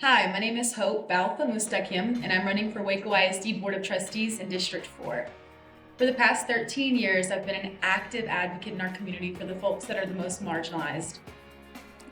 Hi, my name is H.O.P.E and I'm running for Waco ISD Board of Trustees in District 4. For the past 13 years, I've been an active advocate in our community for the folks that are the most marginalized.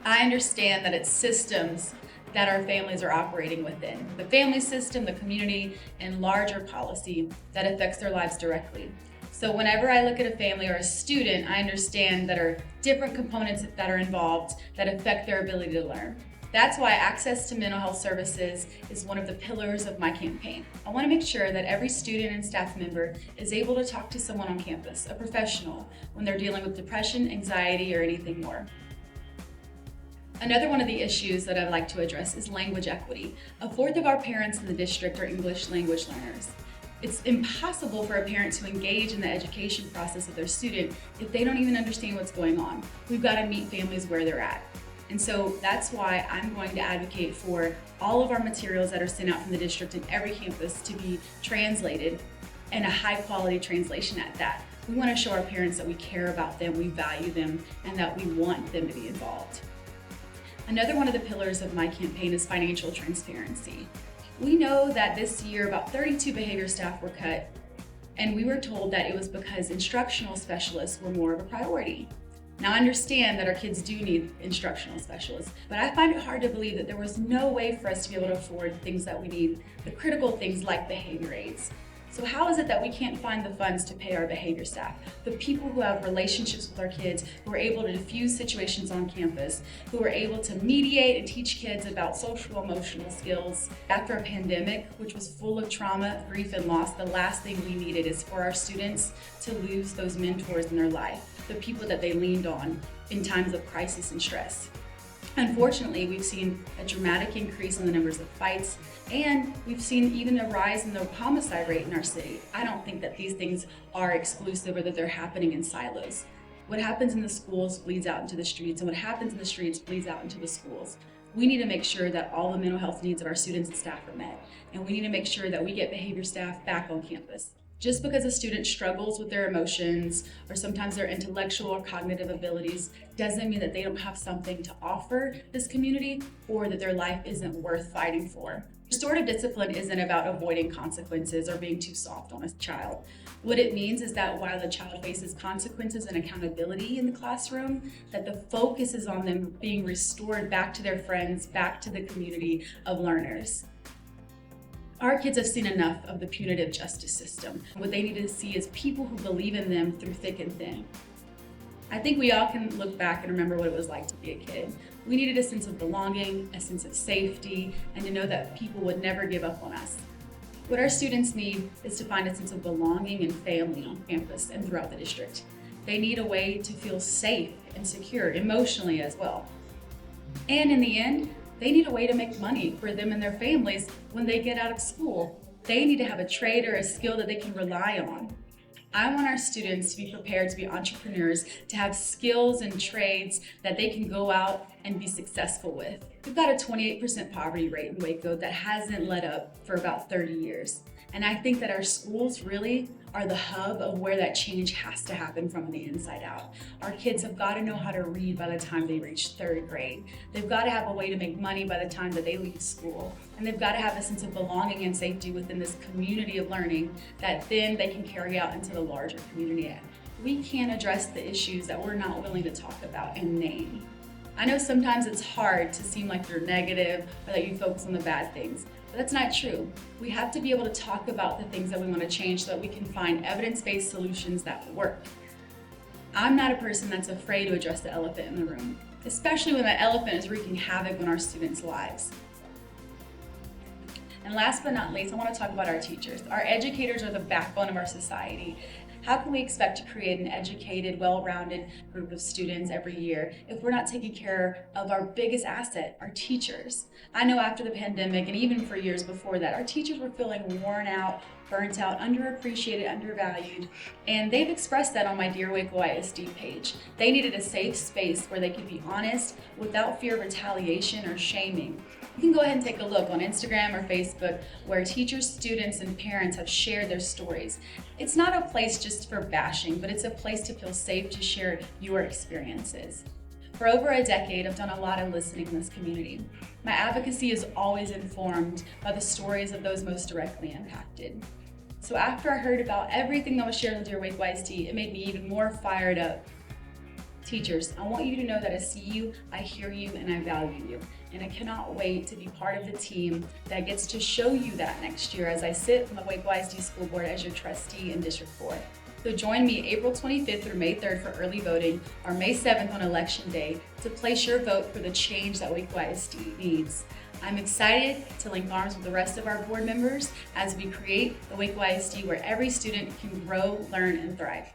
I understand that it's systems that our families are operating within. The family system, the community, and larger policy that affects their lives directly. So whenever I look at a family or a student, I understand that are different components that are involved that affect their ability to learn. That's why access to mental health services is one of the pillars of my campaign. I want to make sure that every student and staff member is able to talk to someone on campus, a professional, when they're dealing with depression, anxiety, or anything more. Another one of the issues that I'd like to address is language equity. A fourth of our parents in the district are English language learners. It's impossible for a parent to engage in the education process of their student if they don't even understand what's going on. We've got to meet families where they're at. And so that's why I'm going to advocate for all of our materials that are sent out from the district and every campus to be translated, and a high quality translation at that. We want to show our parents that we care about them, we value them, and that we want them to be involved. Another one of the pillars of my campaign is financial transparency. We know that this year about 32 behavior staff were cut, and we were told that it was because instructional specialists were more of a priority. Now I understand that our kids do need instructional specialists, but I find it hard to believe that there was no way for us to be able to afford things that we need, the critical things like behavior aids. So how is it that we can't find the funds to pay our behavior staff, the people who have relationships with our kids, who are able to diffuse situations on campus, who are able to mediate and teach kids about social emotional skills? After a pandemic, which was full of trauma, grief, and loss, the last thing we needed is for our students to lose those mentors in their life, the people that they leaned on in times of crisis and stress. Unfortunately, we've seen a dramatic increase in the numbers of fights, and we've seen even a rise in the homicide rate in our city. I don't think that these things are exclusive or that they're happening in silos. What happens in the schools bleeds out into the streets, and what happens in the streets bleeds out into the schools. We need to make sure that all the mental health needs of our students and staff are met, and we need to make sure that we get behavior staff back on campus. Just because a student struggles with their emotions or sometimes their intellectual or cognitive abilities doesn't mean that they don't have something to offer this community or that their life isn't worth fighting for. Restorative discipline isn't about avoiding consequences or being too soft on a child. What it means is that while the child faces consequences and accountability in the classroom, that the focus is on them being restored back to their friends, back to the community of learners. Our kids have seen enough of the punitive justice system. What they need to see is people who believe in them through thick and thin. I think we all can look back and remember what it was like to be a kid. We needed a sense of belonging, a sense of safety, and to know that people would never give up on us. What our students need is to find a sense of belonging and family on campus and throughout the district. They need a way to feel safe and secure, emotionally as well. And in the end, they need a way to make money for them and their families when they get out of school. They need to have a trade or a skill that they can rely on. I want our students to be prepared to be entrepreneurs, to have skills and trades that they can go out and be successful with. We've got a 28% poverty rate in Waco that hasn't let up for about 30 years. And I think that our schools really are the hub of where that change has to happen from the inside out. Our kids have got to know how to read by the time they reach third grade. They've got to have a way to make money by the time that they leave school. And they've got to have a sense of belonging and safety within this community of learning that then they can carry out into the larger community. We can't address the issues that we're not willing to talk about and name. I know sometimes it's hard to seem like you're negative or that you focus on the bad things. But that's not true. We have to be able to talk about the things that we want to change so that we can find evidence-based solutions that work. I'm not a person that's afraid to address the elephant in the room, especially when that elephant is wreaking havoc on our students' lives. And last but not least, I want to talk about our teachers. Our educators are the backbone of our society. How can we expect to create an educated, well-rounded group of students every year if we're not taking care of our biggest asset, our teachers? I know after the pandemic, and even for years before that, our teachers were feeling worn out, burnt out, underappreciated, undervalued, and they've expressed that on my Dear Waco ISD page. They needed a safe space where they could be honest without fear of retaliation or shaming. You can go ahead and take a look on Instagram or Facebook where teachers, students, and parents have shared their stories. It's not a place just for bashing, but it's a place to feel safe to share your experiences. For over a decade, I've done a lot of listening in this community. My advocacy is always informed by the stories of those most directly impacted. So after I heard about everything that was shared with your Waco ISD, it made me even more fired up. Teachers, I want you to know that I see you, I hear you, and I value you. And I cannot wait to be part of the team that gets to show you that next year as I sit on the Waco ISD School Board as your trustee in District 4. So join me April 25th through May 3rd for early voting, or May 7th on Election Day to place your vote for the change that Waco ISD needs. I'm excited to link arms with the rest of our board members as we create the Waco ISD where every student can grow, learn, and thrive.